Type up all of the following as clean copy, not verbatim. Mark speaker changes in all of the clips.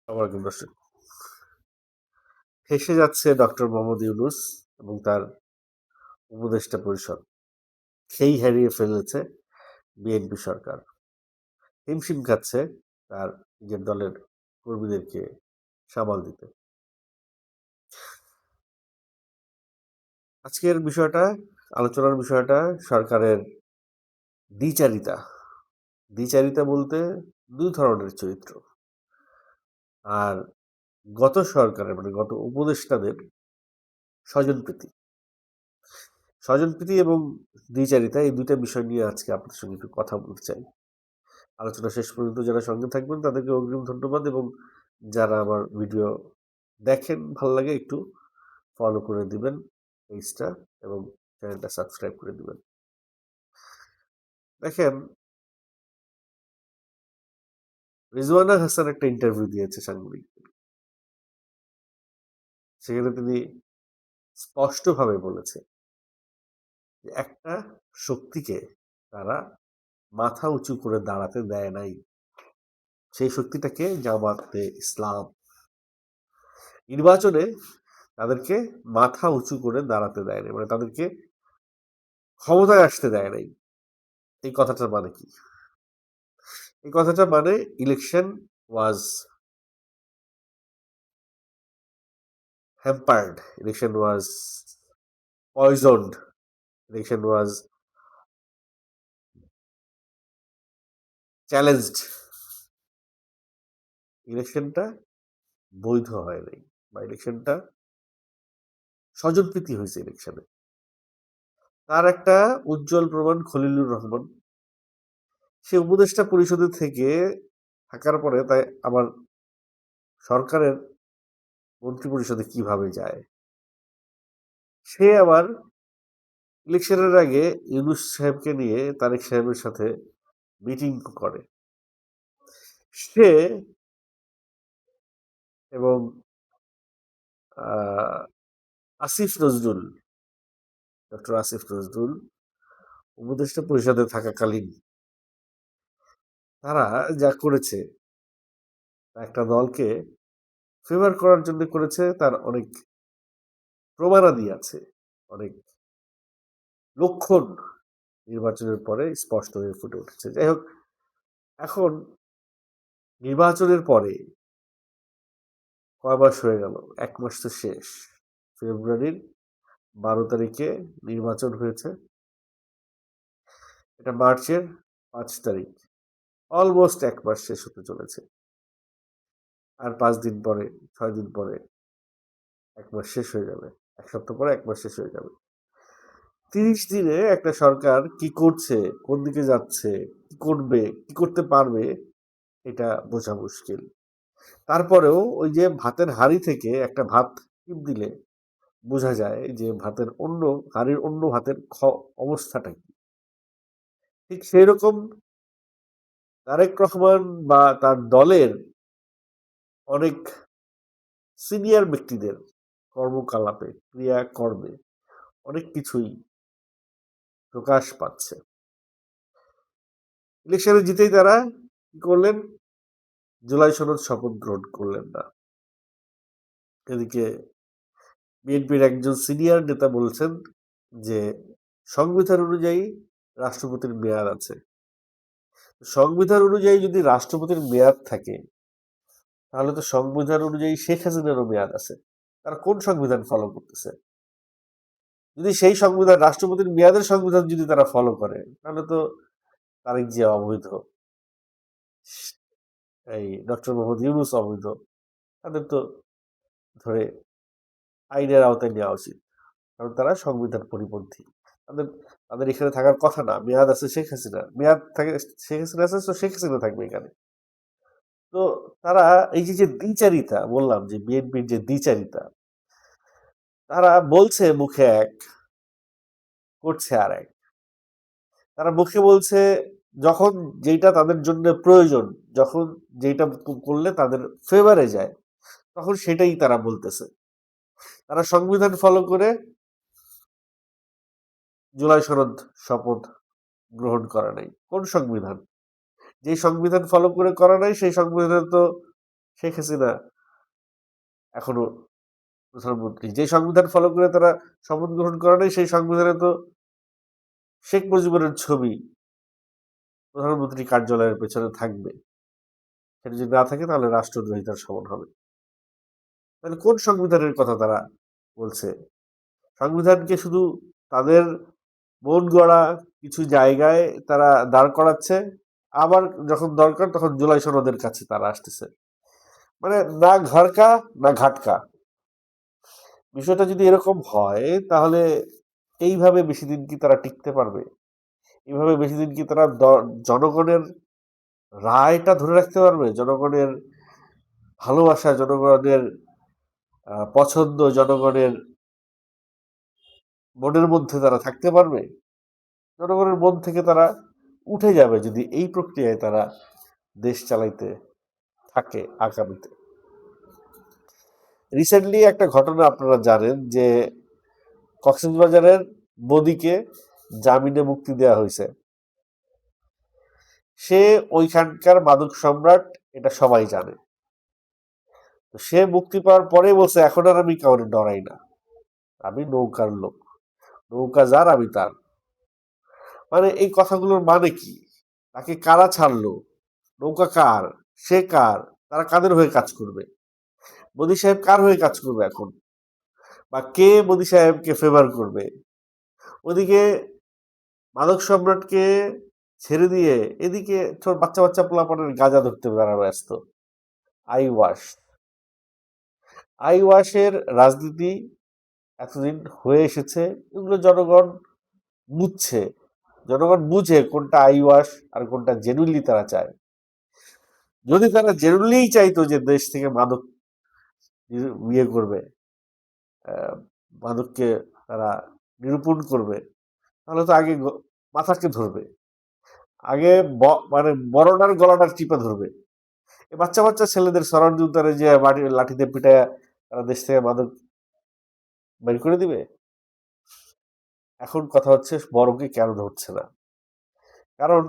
Speaker 1: ওয়ালাইকুম দর্শক। ফেঁসে যাচ্ছে ডক্টর মোহাম্মদ ইউনূস এবং তার উপদেষ্টা পরিষদ। খেই হারিয়ে ফেলেছে বিএনপি সরকার। হিমশিম খাচ্ছে তার নিজের দলের কর্মীদেরকে সামাল দিতে। আজকের আলোচনার বিষয়টা সরকারের দ্বিচারিতা। দ্বিচারিতা বলতে দুই ধরনের চরিত্র। আর গত সরকারের মানে গত উপদেষ্টাদের স্বজনপ্রীতি। স্বজনপ্রীতি এবং দ্বিচারিতা এই দুইটা বিষয় নিয়ে আজকে আপনাদের সঙ্গে একটু কথা বলতে চাই। আলোচনা শেষ পর্যন্ত যারা সঙ্গে থাকবেন তাদেরকে অগ্রিম ধন্যবাদ, এবং যারা আমার ভিডিও দেখেন ভালো লাগে একটু ফলো করে দিবেন পেজটা এবং চ্যানেলটা সাবস্ক্রাইব করে দিবেন। দেখেন, রিজওয়ানা হাসান একটা ইন্টারভিউ দিয়েছে সাংবাদিক। সেখানে তিনি স্পষ্টভাবে বলেছে যে একটা শক্তিকে তারা মাথা উঁচু করে দাঁড়াতে দেয় নাই। সেই শক্তিটাকে জামাতে ইসলাম। নির্বাচনে তাদেরকে মাথা উঁচু করে দাঁড়াতে দেয় নাই, মানে তাদেরকে ক্ষমতায় আসতে দেয় নাই। এই কথাটার মানে কি? এই কথাটা মানে election was hampered, election was poisoned, election was challenged. ইলেকশনটা বৈধ হয় নাই, বা ইলেকশনটা স্বজনপ্রীতি হয়েছে ইলেকশনে। তার একটা উজ্জ্বল প্রমাণ খলিলুর রহমান। সে উপদেষ্টা পরিষদের থেকে থাকার পরে তাই আবার সরকারের মন্ত্রী পরিষদে কিভাবে যায়? সে আবার ইলেকশনের আগে ইউনূস সাহেবকে নিয়ে তারেক সাহেবের সাথে মিটিং করে। সে এবং আসিফ নজরুল, ডক্টর আসিফ নজরুল উপদেষ্টা পরিষদে থাকাকালীন তারা যা করেছে, একটা দলকে ফেভার করার জন্য করেছে, তার অনেক প্রমাণাদি আছে, অনেক লক্ষণ নির্বাচনের পরে স্পষ্ট হয়ে ফুটে উঠেছে। যাই হোক, এখন নির্বাচনের পরে কয় মাস হয়ে গেল? 1 মাস তো শেষ। ফেব্রুয়ারির 12 তারিখে নির্বাচন হয়েছে। এটা মার্চের 5 তারিখ। অলমোস্ট 1 মাস শেষ হতে চলেছে। আর 5 দিন পরে, 6 দিন পরে 1 মাস শেষ হয়ে যাবে। 1 সপ্তাহ পরে 1 মাস শেষ হয়ে যাবে। 30 দিনে একটা সরকার কি করছে, কোন দিকে যাচ্ছে, কি করবে, কি করতে পারবে, এটা বোঝা মুশকিল। তারপরেও ওই যে ভাতের হাঁড়ি থেকে একটা ভাত টিপ দিলে বোঝা যায় যে হাঁড়ির অন্য ভাতের অবস্থাটা কি। ঠিক সেই রকম তারেক রহমান বা তার দলের অনেক সিনিয়র ব্যক্তিদের কর্মকলাপে, ক্রিয়াকর্মে অনেক কিছুই প্রকাশ পাচ্ছে। ইলেকশনে জিতেই তারা কি করলেন? জুলাই সনদ শপথ গ্রহণ করলেন না। এদিকে বিএনপির একজন সিনিয়র নেতা বলছেন যে সংবিধান অনুযায়ী রাষ্ট্রপতির মেয়াদ আছে। সংবিধান অনুযায়ী যদি রাষ্ট্রপতির মেয়াদ থাকে, তাহলে তো সংবিধান অনুযায়ী শেখ হাসিনারও মেয়াদ আছে। তারা কোন সংবিধান ফলো করতেছে? যদি সেই সংবিধান, রাষ্ট্রপতির মেয়াদের সংবিধান যদি তারা ফলো করে, তাহলে তো তারেক জিয়া অবৈধ, এই ডক্টর মোহাম্মদ ইউনূস অবৈধ। তাদের তো ধরে আইনের আওতায় নেওয়া উচিত, কারণ তারা সংবিধান পরিপন্থী। তাদের তাদের এখানে থাকার কথা না। মেয়াদ আছে শেখ হাসিনা, মেয়াদ থাকে শেখ হাসিনা আছে, তো শেখ হাসিনা থাকবে এখানে। তো তারা এই যে দ্বিচারিতা বললাম, যে বিএনপির যে দ্বিচারিতা, তারা বলছে মুখে এক, করছে আর এক। তারা মুখে বলছে যখন যেটা তাদের জন্য প্রয়োজন, যখন যেটা করলে তাদের ফেভারে যায়, তখন সেটাই তারা বলতেছে। তারা সংবিধান ফলো করে জুলাই সনদ শপথ গ্রহণ করা নাই। কোন সংবিধান? যে সংবিধান ফলো করে করা নাই, সেই সংবিধান তো শেখ হাসিনা এখনো প্রধানমন্ত্রী। যে সংবিধান ফলো করে তারা শপথ গ্রহণ করে নাই, সেই সংবিধানে তো শেখ মুজিবুরের ছবি প্রধানমন্ত্রী কার্যালয়ের পেছনে থাকবে। সেটা যদি না থাকে তাহলে রাষ্ট্রদ্রোহিতার সমান হবে। তাহলে কোন সংবিধানের কথা তারা বলছে? সংবিধানকে শুধু তাদের মন গড়া কিছু জায়গায় তারা দাঁড় করাচ্ছে, আবার যখন দরকার তখন জুলাই সনদের কাছে তারা আসতেছে। মানে না ঘরকা না ঘাটকা। বিষয়টা যদি এরকম হয় তাহলে এইভাবে বেশি দিন কি তারা টিকতে পারবে? এইভাবে বেশি দিন কি তারা জনগণের রায়টা ধরে রাখতে পারবে? জনগণের ভালোবাসা, জনগণের পছন্দ, জনগণের মনের মধ্যে তারা থাকতে পারবে? জনগণের মন থেকে তারা উঠে যাবে যদি এই প্রক্রিয়ায় তারা দেশ চালাইতে থাকে আগামীতে। রিসেন্টলি একটা ঘটনা আপনারা জানেন যে কক্সবাজারের মোদিকে জামিনে মুক্তি দেওয়া হয়েছে। সে ওইখানকার মাদক সম্রাট, এটা সবাই জানে। তো সে মুক্তি পাওয়ার পরে বলছে এখন আর আমি কাউরে ডরাই না, আমি নৌকার লোক, নৌকা যার আমি তার। মানে এই কথাগুলোর মানে কি? তাকে কারা ছাড়লো? নৌকা কার? সে কার? তারা কাদের হয়ে কাজ করবে? মোদী সাহেব কার হয়ে কাজ করবে এখন? বা কে মোদী সাহেবকে ফেভার করবে? ওদিকে মাদক সম্রাটকে ছেড়ে দিয়ে এদিকে ছোট বাচ্চা বাচ্চা পোলাপানের গাঁজা ধরতে তারা ব্যস্ত। আই ওয়াশ, আই ওয়াশের রাজনীতি এতদিন হয়ে এসেছে, এগুলো জনগণ বুঝছে। জনগণ বুঝে কোনটা আই ওয়াশ আর কোনটা জেনুইনলি তারা চায়। যদি তারা জেনুইনলি চাইতো যে দেশ থেকে মাদক ইয়ে করবে, মাদককে তারা নিরূপণ করবে, তাহলে তো আগে মাথাকে ধরবে, আগে মানে বড়টার গলাটার চিপে ধরবে। এই বাচ্চা বাচ্চা ছেলেদের সরান জুতারে যে মাটি লাঠিতে পিটায় তারা দেশ থেকে মাদক বের করে দিবে। এখন কথা হচ্ছে বড়কে কেন ধরছে না? কারণ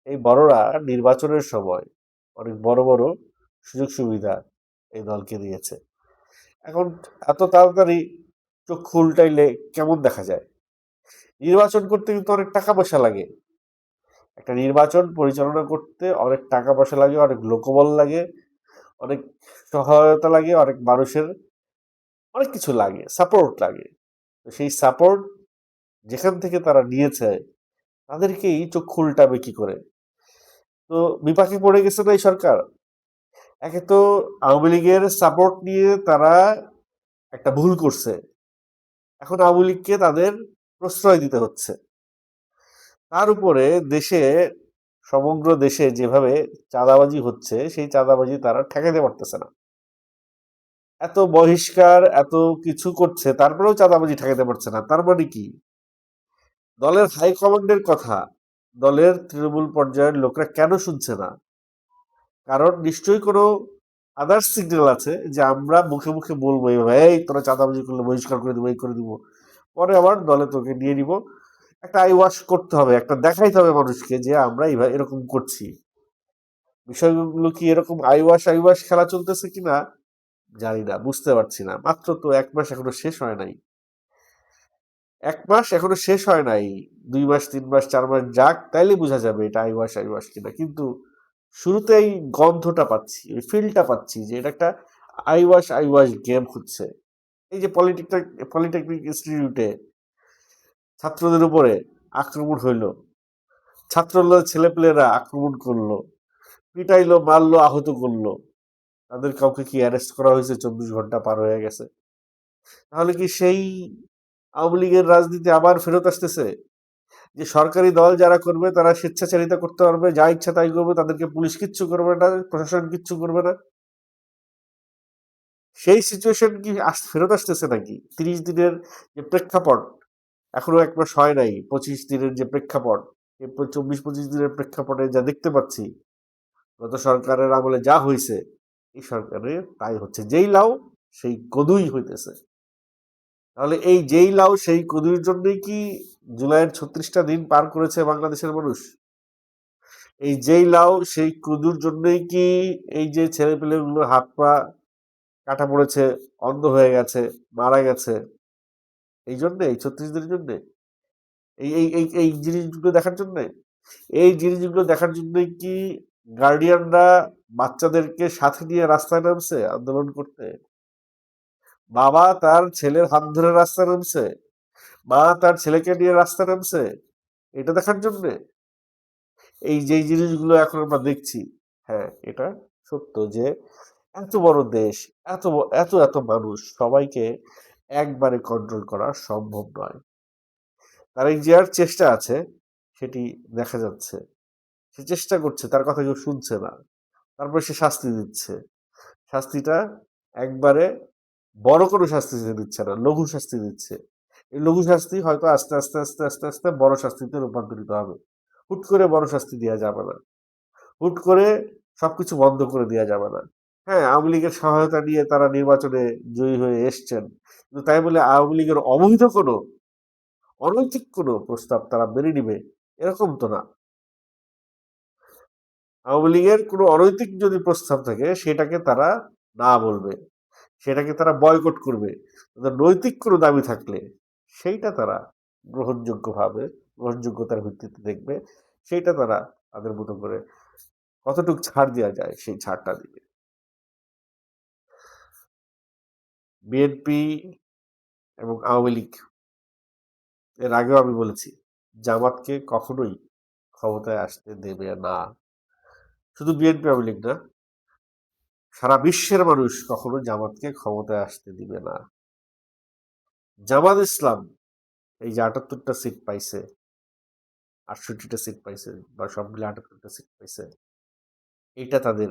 Speaker 1: এই বড়রা নির্বাচনের সময় অনেক বড় বড় সুযোগ সুবিধা এই দলকে দিয়েছে। এখন এত তাড়াতাড়ি চক্ষু উল্টাইলে কেমন দেখা যায়? নির্বাচন করতে কিন্তু অনেক টাকা পয়সা লাগে। একটা নির্বাচন পরিচালনা করতে অনেক টাকা পয়সা লাগে, অনেক লোকবল লাগে, অনেক সহায়তা লাগে, অনেক মানুষের অনেক কিছু লাগে, সাপোর্ট লাগে। তো সেই সাপোর্ট যেখান থেকে তারা নিয়েছে তাদেরকেই চক্ষু উল্টাবে কি করে? তো বিপাকে পড়ে গেছে না এই সরকার। একে তো আওয়ামী লীগের সাপোর্ট নিয়ে তারা একটা ভুল করছে, এখন আওয়ামী লীগকে তাদের প্রশ্রয় দিতে হচ্ছে। তার উপরে দেশে, সমগ্র দেশে যেভাবে চাঁদাবাজি হচ্ছে, সেই চাঁদাবাজি তারা ঠেকাতে পারতেছে না। এত বহিষ্কার, এত কিছু করছে, তারপরেও চাঁদাবাজি ঠেকাতে পারছে না। তার মানে কি? দলের হাইকমান্ডের কথা দলের তৃণমূল পর্যায়ের লোকরা কেন শুনছে না? কারণ নিশ্চয়ই কোনো আদার্স সিগন্যাল আছে যে আমরা মুখে মুখে বলবো এইভাবে, এই তোরা চাঁদাবাজি করলে বহিষ্কার করে দেবো, এই করে দিব, পরে আবার দলে তোকে নিয়ে নিব। একটা আই ওয়াশ করতে হবে, একটা দেখাইতে হবে মানুষকে যে আমরা এইভাবে এরকম করছি। বিষয়গুলো কি এরকম আই ওয়াশ খেলা চলতেছে কিনা জানি না, বুঝতে পারছি না। মাত্র তো 1 মাস এখনো শেষ হয় নাই। 1 মাস এখনো শেষ হয় নাই। 2 মাস, 3 মাস, 4 মাস যাক, তাইলে বোঝা যাবে এটা আই ওয়াশ কিনা। কিন্তু শুরুতেই গন্ধটা পাচ্ছি, ওই ফিলটা পাচ্ছি যে এটা একটা আই ওয়াশ গেম হচ্ছে। এই যে পলিটেকনিক ইনস্টিটিউটে ছাত্রদের উপরে আক্রমণ হইলো, ছাত্রদের ছেলেপেলেরা আক্রমণ করলো, পিটাইলো, মারলো, আহত করলো, তাদের কাউকে কি অ্যারেস্ট করা হয়েছে? 24 ঘন্টা পার হয়ে গেছে। তাহলে কি সেই আওয়ামী লীগের রাজনীতি আবার ফেরত আসতেছে? যে সরকারি দল যারা করবে তারা স্বেচ্ছাচারিতা করতে পারবে, যা ইচ্ছা তাই করবে, তাদেরকে পুলিশ কিচ্ছু করবে না, প্রশাসন কিচ্ছু করবে না। সেই সিচুয়েশন কি ফেরত আসতেছে নাকি? 30 দিনের যে প্রেক্ষাপট, এখনো 1 মাস হয় নাই, 25 দিনের যে প্রেক্ষাপট, এরপর 24-25 দিনের প্রেক্ষাপটে যা দেখতে পাচ্ছি, গত সরকারের আমলে যা হয়েছে, এই সরকারে তাই হচ্ছে। যেই লাউ সেই কদুই হইতেছে। তাহলে এই যেই লাউ সেই কদুর জন্যই কি জুলাইয়ের 36টা দিন পার করেছে বাংলাদেশের মানুষ? এই যেই লাউ সেই কদুর জন্যই কি এই যে ছেলে পেলেগুলো হাত পা কাটা পড়েছে, অন্ধ হয়ে গেছে, মারা গেছে? এই জন্যে, এই 36 দিনের জন্যে, এই জিনিসগুলো দেখার জন্যে? এই জিনিসগুলো দেখার জন্যই কি গার্ডিয়ানরা বাচ্চাদেরকে সাথে নিয়ে রাস্তায় নামছে আন্দোলন করতে? বাবা তার ছেলের হাত ধরে রাস্তায় নামছে, মা তার ছেলেকে নিয়ে রাস্তায় নামছে এটা দেখার জন্যে? এই যে জিনিসগুলো এখন আমরা দেখছি, হ্যাঁ এটা সত্য যে এত বড় দেশ, এত এত মানুষ, সবাইকে একবারে কন্ট্রোল করা সম্ভব নয়। তারেক জিয়ার চেষ্টা আছে, সেটি দেখা যাচ্ছে। সে চেষ্টা করছে, তার কথা কেউ শুনছে না। তারপরে সে শাস্তি দিচ্ছে। শাস্তিটা একবারে বড় কোনো শাস্তি সে দিচ্ছে না, লঘু শাস্তি দিচ্ছে। এই লঘু শাস্তি হয়তো আস্তে আস্তে আস্তে আস্তে আস্তে বড় শাস্তিতে রূপান্তরিত হবে। হুট করে বড় শাস্তি দেওয়া যাবে না, হুট করে সবকিছু বন্ধ করে দেওয়া যাবে না। হ্যাঁ, আওয়ামী লীগের সহায়তা নিয়ে তারা নির্বাচনে জয়ী হয়ে এসছেন, কিন্তু তাই বলে আওয়ামী লীগের অবৈধ কোনো, অনৈতিক কোনো প্রস্তাব তারা মেনে নিবে এরকম তো না। আওয়ামী লীগের কোনো অনৈতিক যদি প্রস্তাব থাকে সেটাকে তারা না বলবে, সেটাকে তারা বয়কট করবে। তাদের নৈতিক কোনো দাবি থাকলে সেইটা তারা গ্রহণযোগ্যভাবে, গ্রহণযোগ্যতার ভিত্তিতে দেখবে, সেইটা তারা তাদের মতো করে কতটুকু ছাড় দেওয়া যায় সেই ছাড়টা দিবে। বিএনপি এবং আওয়ামী লীগ, এর আগেও আমি বলেছি, জামাতকে কখনোই ক্ষমতায় আসতে দেবে না। শুধু বিএনপি আওয়ামী লীগ না, সারা বিশ্বের মানুষ কখনো জামাতকে ক্ষমতায় আসতে দিবে না। জামাত ইসলাম এই যে ৭৮টা সিট পাইছে, ৬৮টা সিট পাইছে, বা সব মিলে ৭৮টা সিট পাইছে, এটা তাদের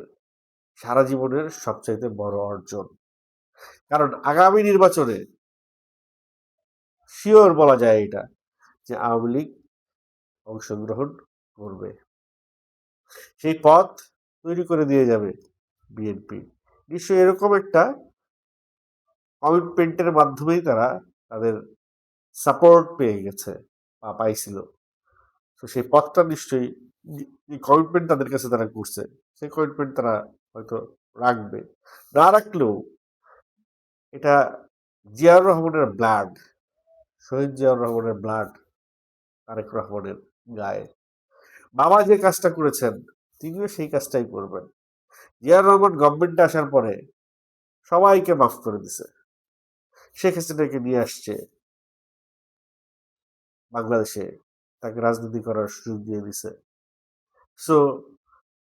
Speaker 1: সারা জীবনের সবচাইতে বড় অর্জন। কারণ আগামী নির্বাচনে শিওর বলা যায় এটা যে আওয়ামী লীগ অংশগ্রহণ করবে, সেই পথ তৈরি করে দিয়ে যাবে বিএনপি। নিশ্চয়ই এরকম একটা কমিটমেন্টের মাধ্যমেই তারা তাদের সাপোর্ট পেয়ে গেছে বা পাইছিল। তো সেই পথটা নিশ্চয়ই, যে কমিটমেন্ট তাদের কাছে তারা করছে, সেই কমিটমেন্ট তারা হয়তো রাখবে। না রাখলেও এটা জিয়াউর রহমানের ব্লাড, শহীদ জিয়াউর রহমানের ব্লাড তারেক রহমানের গায়ে। বাবা যে কাজটা করেছেন তিনিও সেই কাজটাই করবেন। জিয়াউর রহমান গভর্নমেন্টে আসার পরে সবাইকে মাফ করে দিছে, শেখ হাসিনাকে নিয়ে আসছে বাংলাদেশে, তাকে রাজনীতি করার সুযোগ দিয়ে দিছে। সো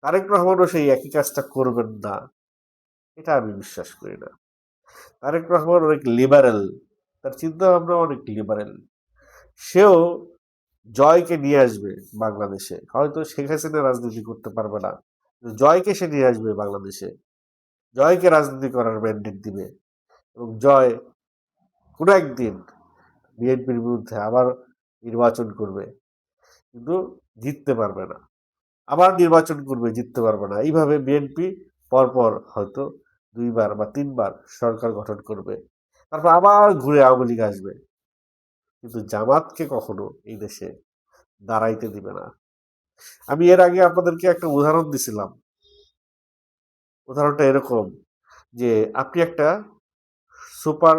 Speaker 1: তারেক রহমানও সেই একই কাজটা করবেন না এটা আমি বিশ্বাস করি না। তারেক রহমান অনেক লিবারেল, তার চিন্তা ভাবনা অনেক লিবারেল। সেও জয়কে নিয়ে আসবে বাংলাদেশে, হয়তো শেখ হাসিনা রাজনীতি করতে পারবে না, জয়কে সে নিয়ে আসবে বাংলাদেশে, জয়কে রাজনীতি করার ম্যান্ডেট দিবে, এবং জয় কোনো একদিন বিএনপির বিরুদ্ধে আবার নির্বাচন করবে, কিন্তু জিততে পারবে না, আবার নির্বাচন করবে, জিততে পারবে না। এইভাবে বিএনপি পরপর হয়তো ২ বার বা ৩ বার সরকার গঠন করবে, তারপর আবার ঘুরে আওয়ামী লীগ আসবে, কিন্তু জামাতকে কখনো এই দেশে দাঁড়াইতে দিবে না। আমি এর আগে আপনাদেরকে একটা উদাহরণ দিছিলাম। উদাহরণটা এরকম যে আপনি একটা সুপার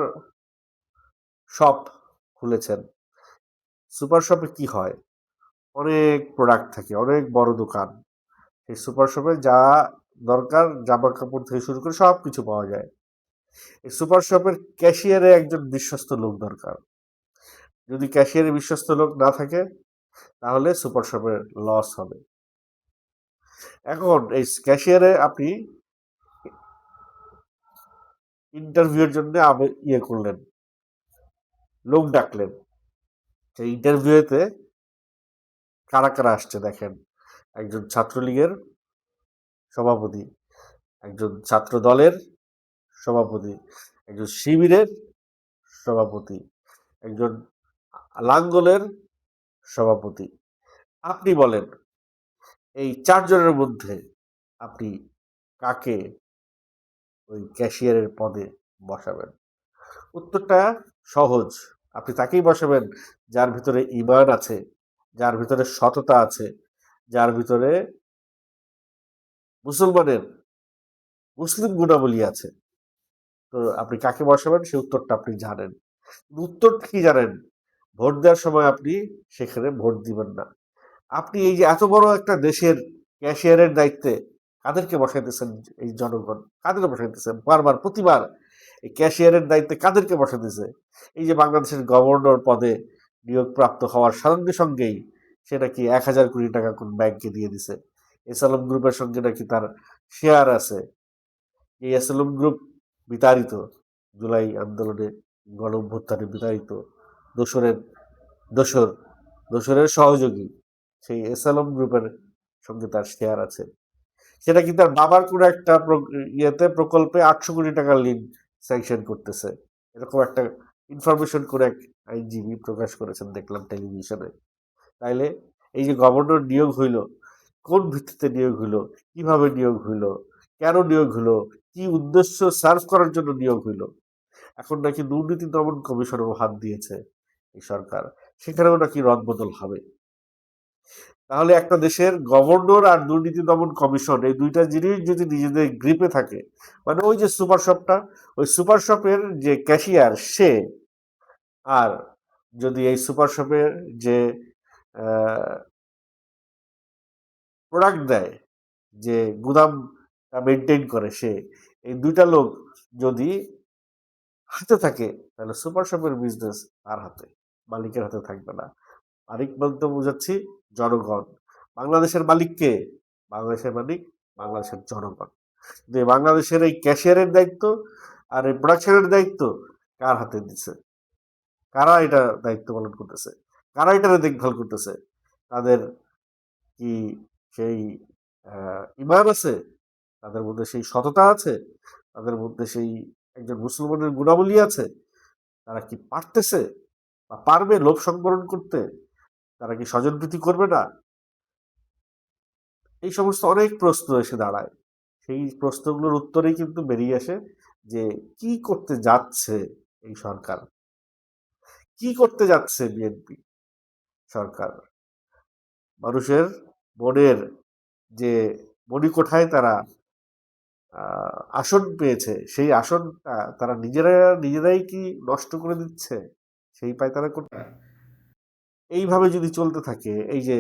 Speaker 1: শপ খুলেছেন। সুপার শপে কি হয়, অনেক প্রোডাক্ট থাকে, অনেক বড় দোকান। সেই সুপার শপে যা দরকার জামা কাপড় থেকে শুরু করে সব কিছু পাওয়া যায়। এই সুপার শপের ক্যাশিয়ারে একজন বিশ্বস্ত লোক দরকার। যদি ক্যাশিয়ারে বিশ্বস্ত লোক না থাকে তাহলে সুপার শপের লস হবে। এখন এই ক্যাশিয়ারে আপনি ইন্টারভিউর জন্য ইয়ে করলেন, লোক ডাকলেন। সেই ইন্টারভিউতে কারা কারা আসছে দেখেন, একজন ছাত্রলীগের সভাপতি, একজন ছাত্র দলের সভাপতি, একজন শিবিরের সভাপতি, একজন লাঙ্গলের সভাপতি। আপনি বলেন এই ৪ জনের মধ্যে আপনি কাকে ওই ক্যাশিয়ারের পদে বসাবেন? উত্তরটা সহজ, আপনি তাকেই বসাবেন যার ভিতরে ঈমান আছে, যার ভিতরে সততা আছে, যার ভিতরে মুসলমানের মুসলিম গুণাবলী আছে, তো আপনি কাকে বসাবেন সে উত্তরটা আপনি জানেন। উত্তরটা কি জানেন? ভোট দেওয়ার সময় আপনি সেখানে ভোট দিবেন না। আপনি এই যে এত বড় একটা দেশের ক্যাশিয়ারের দায়িত্বে কাদেরকে বসাইতেছেন? এই জনগণ কাদের বসাইতেছেন বারবার প্রতিবার? এই ক্যাশিয়ারের দায়িত্বে কাদেরকে বসাইতেছে? এই যে বাংলাদেশের গভর্নর পদে নিয়োগপ্রাপ্ত হওয়ার সঙ্গে সঙ্গেই সে নাকি 1,000 কোটি টাকা কোন ব্যাংকে দিয়ে দিছে। এসালম গ্রুপের সঙ্গে নাকি তার শেয়ার আছে। এই এসালম গ্রুপ বিতাড়িত, জুলাই আন্দোলনে গণ অভ্যুত্থানে বিতাড়িত দোসরের দোসর দোসরের সহযোগী সেই এসালম গ্রুপের সঙ্গে তার শেয়ার আছে। সেটা কি তার বাবার কোনো একটা ইয়েতে প্রকল্পে 800 কোটি টাকার ঋণ স্যাংশন করতেছে, এরকম একটা ইনফরমেশন করে এক আইনজীবী প্রকাশ করেছেন দেখলাম টেলিভিশনে। তাইলে এই যে গভর্নর নিয়োগ হইল, কোন ভিত্তিতে নিয়োগ হইল, কিভাবে নিয়োগ হইল, কেন নিয়োগ হইল, কি উদ্দেশ্য সার্ভ করার জন্য নিয়োগ হইল? এখন নাকি দুর্নীতি দমন কমিশনও হাত দিয়েছে এই সরকার, সেখানেও নাকি রদবদল হবে। তাহলে একটা দেশের গভর্নর আর দুর্নীতি দমন কমিশন এই দুইটা জিনিস যদি নিজেদের গ্রিপে থাকে, মানে ওই যে সুপার শপটা, ওই সুপার শপের যে ক্যাশিয়ার সে, আর যদি এই সুপার শপের যে প্রোডাক্ট দেয়, যে গুদাম মেনটেন করে সে, এই দুইটা লোক যদি হাতে থাকে তাহলে সুপার শপের বিজনেস তার হাতে, মালিকের হাতে থাকবে না। মালিক বলতে বোঝাচ্ছি জনগণ। বাংলাদেশের মালিক কে? বাংলাদেশের মালিক বাংলাদেশের জনগণ। যে বাংলাদেশের এই ক্যাশিয়ারের দায়িত্ব আর এই প্রোডাকশনের দায়িত্ব কার হাতে দিচ্ছে? কারা এটা দায়িত্ব পালন করতেছে? কারা এটার দেখভাল করতেছে? তাদের কি সেই ইমান আছে? তাদের মধ্যে সেই সততা আছে? তাদের মধ্যে সেই একজন মুসলমানের গুণাবলী আছে? তারা কি পারতেছে বা পারবে লোভ সংবরণ করতে? তারা কি স্বজনপ্রীতি করবে না? এই সমস্ত অনেক প্রশ্ন এসে দাঁড়ায়। সেই প্রশ্নগুলোর উত্তরেই কিন্তু বেরিয়ে আসে যে কি করতে যাচ্ছে এই সরকার, কি করতে যাচ্ছে বিএনপি সরকার। মানুষের মনের যে মণিকোঠায় তারা আসন পেয়েছে, সেই আসনটা তারা নিজেরাই কি নষ্ট করে দিচ্ছে সেই পায়তারা কোটা? এইভাবে যদি চলতে থাকে, এই যে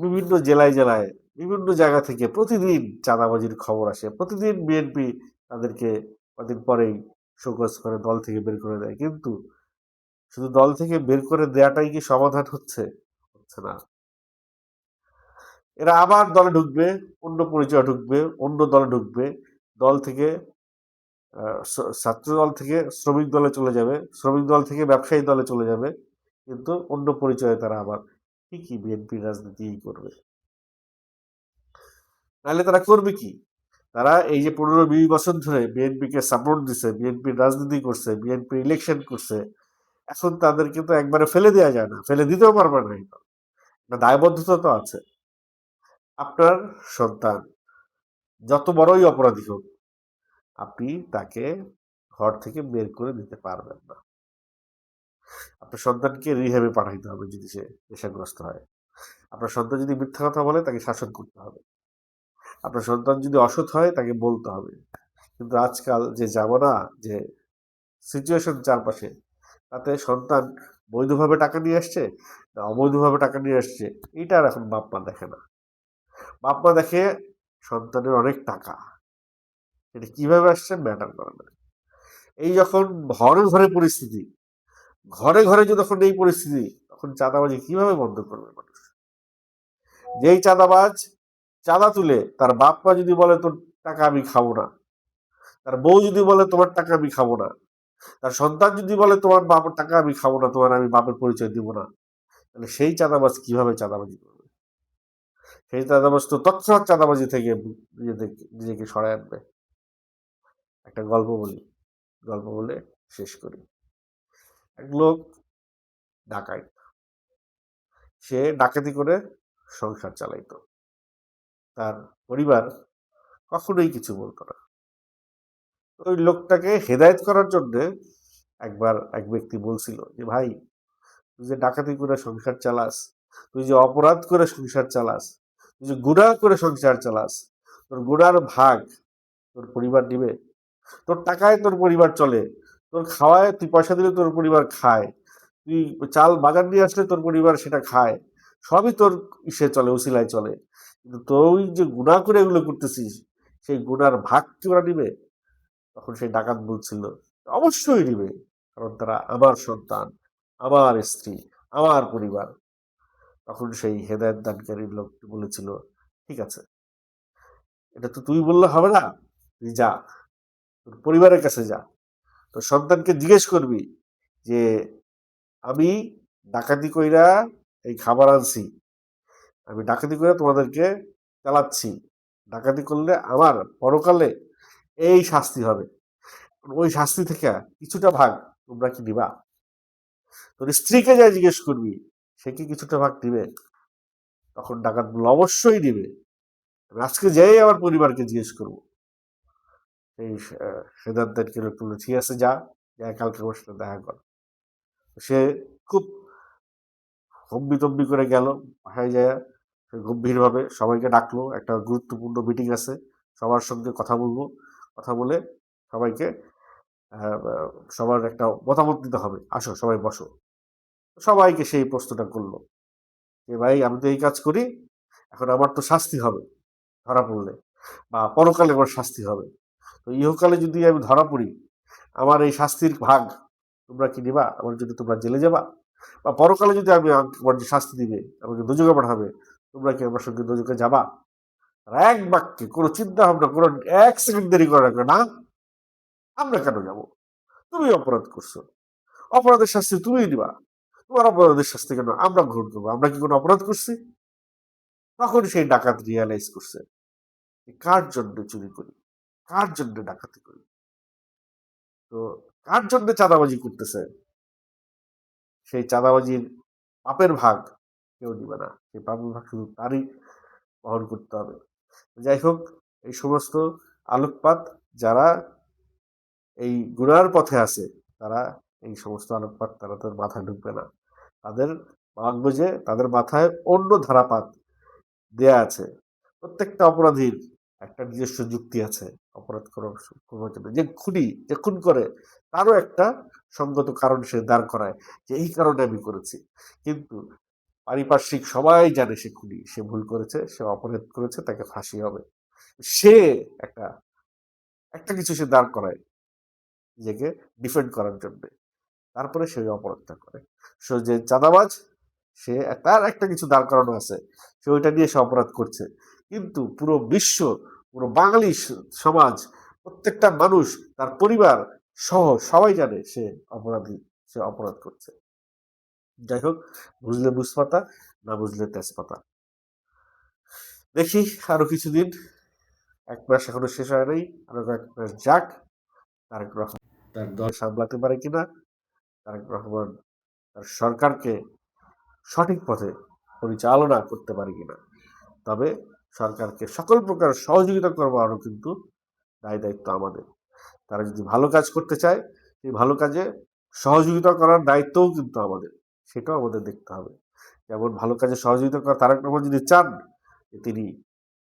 Speaker 1: বিভিন্ন জেলায় জেলায় বিভিন্ন জায়গা থেকে প্রতিদিন চাঁদাবাজির খবর আসে, প্রতিদিন বিএনপি তাদেরকে কদিন পরেই শোকজ করে দল থেকে বের করে দেয়, কিন্তু শুধু দল থেকে বের করে দেওয়াটাই কি সমাধান হচ্ছে? হচ্ছে না। এরা আবার দলে ঢুকবে, অন্য পরিচয় ঢুকবে, অন্য দলে ঢুকবে, দল থেকে ছাত্র দল থেকে শ্রমিক দলে চলে যাবে, শ্রমিক দল থেকে ব্যবসায়ী দলে চলে যাবে, কিন্তু অন্য পরিচয়ে তারা আবার ঠিকই বিএনপি রাজনীতি করবে। নাহলে তারা করবে কি? তারা এই যে 15-20 বছর ধরে বিএনপিকে সাপোর্ট দিছে, বিএনপির রাজনীতি করছে, বিএনপি ইলেকশন করছে, এখন তাদেরকে তো একবারে ফেলে দেওয়া যায় না, ফেলে দিতেও পারবে না। এটা দায়বদ্ধতা তো আছে। আপনার সন্তান যত বড়ই অপরাধী হোক, আপনি তাকে ঘর থেকে বের করে দিতে পারবেন না। আপনার সন্তানকে রিহ্যাবে পাঠাইতে হবে যদি সে নেশাগ্রস্ত হয়। আপনার সন্তান যদি মিথ্যা কথা বলে তাকে শাসন করতে হবে। আপনার সন্তান যদি অসৎ হয় তাকে বলতে হবে। কিন্তু আজকাল যে জামানা, যে সিচুয়েশন চারপাশে, তাতে সন্তান বৈধভাবে টাকা নিয়ে আসছে না অবৈধভাবে টাকা নিয়ে আসছে, এইটা আর এখন বাপ মা দেখে না। বাপ মা দেখে সন্তানের অনেক টাকা, এটা কিভাবে আসছে ম্যাটার করে না। এই যখন ঘরে ঘরে পরিস্থিতি, ঘরে ঘরে যখন এই পরিস্থিতি, তখন চাঁদাবাজি কিভাবে বন্ধ করবে মানুষ? যেই চাঁদাবাজ চাঁদা তুলে তার বাপ মা যদি বলে তোর টাকা আমি খাবো না, তার বউ যদি বলে তোমার টাকা আমি খাবো না, তার সন্তান যদি বলে তোমার বাপের টাকা আমি খাবো না, তোমার আমি বাপের পরিচয় দিব না, তাহলে সেই চাঁদাবাজ কিভাবে চাঁদাবাজি করবে? সেই চাঁদাবাজ তো তৎক্ষণাৎ চাঁদাবাজি থেকে নিজেকে সরায় আনবে। একটা গল্প বলি, গল্প বলে শেষ করি। এক লোক ডাকাইত, সে ডাকাতি করে সংসার চালাইতো, তার পরিবার কখনোই কিছু বলতো না। ওই লোকটাকে হেদায়েত করার জন্য একবার এক ব্যক্তি বলছিল যে ভাই, তুই যে ডাকাতি করে সংসার চালাস, তুই যে অপরাধ করে সংসার চালাস, তুই যে গুনাহ করে সংসার চালাস, তোর গুনার ভাগ তোর পরিবার নিবে? তোর টাকায় তোর পরিবার চলে, তোর খাওয়ায় তুই পয়সা দিলে তোর পরিবার খায়, তুই চাল বাজার নিয়ে আসলে তোর পরিবার সেটা খায়, সবই তোর ইসে চলে, উসিলায় চলে। কিন্তু তুই যে গুনাহ করে এগুলো করতেছিস, সেই গুনার ভাগ কি ওরা নিবে? তখন সেই ডাকাত বলছিল, অবশ্যই নিবে, কারণ তারা আমার সন্তান, আমার স্ত্রী, আমার পরিবার। তখন সেই হেদায়েত দানকারী লোকটি বলেছিল, ঠিক আছে, এটা তো তুই বললে হবে না, তুই যা, তোর পরিবারের কাছে যা, তোর সন্তানকে জিজ্ঞেস করবি যে আমি ডাকাতি কইরা এই খাবার আনছি, আমি ডাকাতি করে তোমাদেরকে চালাচ্ছি, ডাকাতি করলে আমার পরকালে এই শাস্তি হবে, ওই শাস্তি থেকে কিছুটা ভাগ তোমরা কি দিবা? তোর স্ত্রীকে যা জিজ্ঞেস করবি, সে কি কিছুটা ভাগ দিবে? তখন ডাকাত বলল, অবশ্যই দিবে, আমি আজকে যাই আমার পরিবারকে জিজ্ঞেস করবো। সেই সিদ্ধান্তের লোক বলল, ঠিক আছে, যা, যা কালকে ওর সাথে দেখা কর। সে খুব হম্বি তম্বি করে গেল, বাসায় যায় সে গম্ভীরভাবে সবাইকে ডাকলো, একটা গুরুত্বপূর্ণ মিটিং আছে, সবার সঙ্গে কথা বলবো, কথা বলে সবাইকে সবার একটা মতামত দিতে হবে, আসো সবাই বসো। সবাইকে সেই প্রশ্নটা করলো যে ভাই, আমি তো এই কাজ করি, এখন আমার তো শাস্তি হবে ধরা পড়লে, বা পরকালে আমার শাস্তি হবে, তো ইহকালে যদি আমি ধরা পড়ি, আমার এই শাস্তির ভাগ তোমরা কি নিবা? আমার যদি তোমরা জেলে যাবা, বা পরকালে যদি আমি আমার যে শাস্তি দিবে, আমাকে দোজখে পাঠাবে, তোমরা কি আমার সঙ্গে দোজখে যাবা? আর এক বাক্যে, কোনো চিন্তা ভাবনা, কোনো এক সেকেন্ড দেরি করে রাখবে না, আমরা কেন যাব? তুমি অপরাধ করছো, অপরাধের শাস্তি তুমিই দিবা, তোমার অপরাধের শাস্তি কেন আমরা গ্রহণ করবো? আমরা কি কোনো অপরাধ করছি? তখন সেই ডাকাত রিয়ালাইজ করছে কার জন্য চুরি করি, কার জন্য ডাকাতি করি, তো কার জন্য চাঁদাবাজি করতেছে, সেই চাঁদাবাজির পাপের ভাগ কেউ দিবে না, সেই পাপের ভাগ শুধু তারই বহন করতে হবে। যাই হোক, এই সমস্ত আলোকপাত যারা এই গুনার পথে আছে, তারা এই সমস্ত আলোকপাত তারা তার মাথায় ঢুকবে না, তাদের ভাববে যে তাদের মাথায় অন্য ধারাপাত দেয়া আছে। প্রত্যেকটা অপরাধীর একটা নিজস্ব যুক্তি আছে অপরাধ করার জন্য। যে খুনি, যে খুন করে, তারও একটা সঙ্গত কারণ সে দাঁড় করায় যে এই কারণে আমি করেছি। কিন্তু পারিপার্শ্বিক সবাই জানে সে খুনি, সে ভুল করেছে, সে অপরাধ করেছে, তাকে ফাঁসি হবে। সে একটা একটা কিছু সে দাঁড় করায় নিজেকে ডিফেন্ড করার জন্য, তারপরে সে অপরাধটা করে। সে যে চাঁদাবাজ, সে তার একটা কিছু দাঁড় করানো আছে, সে ওইটা নিয়ে সে অপরাধ করছে। কিন্তু পুরো বিশ্ব, পুরো বাঙালি সমাজ, প্রত্যেকটা মানুষ, তার পরিবার সহ সবাই জানে সে অপরাধী, সে অপরাধ করছে। যাই হোক, বুঝলে বুঝপাতা, না বুঝলে তেজপাতা। দেখি আরো কিছুদিন, 1 মাস এখনো শেষ হয় নাই, আরো কয়েক মাস যাক, তারেক রহমান তার দল সামলাতে পারে কিনা, তারেক রহমান তার সরকারকে সঠিক পথে পরিচালনা করতে পারে কিনা। তবে সরকারকে সকল প্রকার সহযোগিতা করবো, আরও কিন্তু দায় দায়িত্ব আমাদের। তারা যদি ভালো কাজ করতে চায়, সেই ভালো কাজে সহযোগিতা করার দায়িত্বও কিন্তু আমাদের, সেটাও আমাদের দেখতে হবে। যেমন ভালো কাজে সহযোগিতা করা তারেক রহমান যদি চান যে তিনি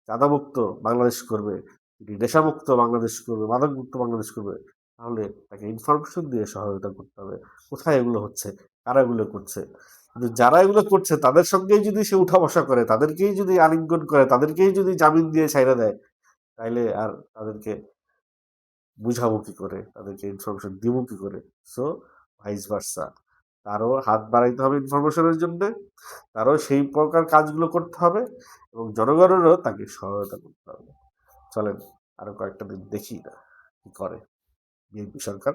Speaker 1: চাঁদামুক্ত বাংলাদেশ করবে, তিনি নেশামুক্ত বাংলাদেশ করবে, মাদকমুক্ত বাংলাদেশ করবে, তাহলে তাকে ইনফরমেশন দিয়ে সহায়তা করতে হবে, কোথায় এগুলো হচ্ছে, কারা এগুলো করছে। কিন্তু যারা এগুলো করছে তাদের সঙ্গেই যদি সে উঠা বসা করে, তাদেরকেই যদি আলিঙ্গন করে, তাদেরকেই যদি জামিন দিয়ে ছাইড়া দেয়, তাইলে আর তাদেরকে বুঝাবো কি করে, তাদেরকে ইনফরমেশন দিব কি করে? সো ভাইস ভার্সা, তারও হাত বাড়াইতে হবে ইনফরমেশনের জন্য, তারও সেই প্রকার কাজগুলো করতে হবে, এবং জনগণেরও তাকে সহায়তা করতে হবে। চলেন আরো কয়েকটা দিন দেখি না কি করে বিএনপি সরকার।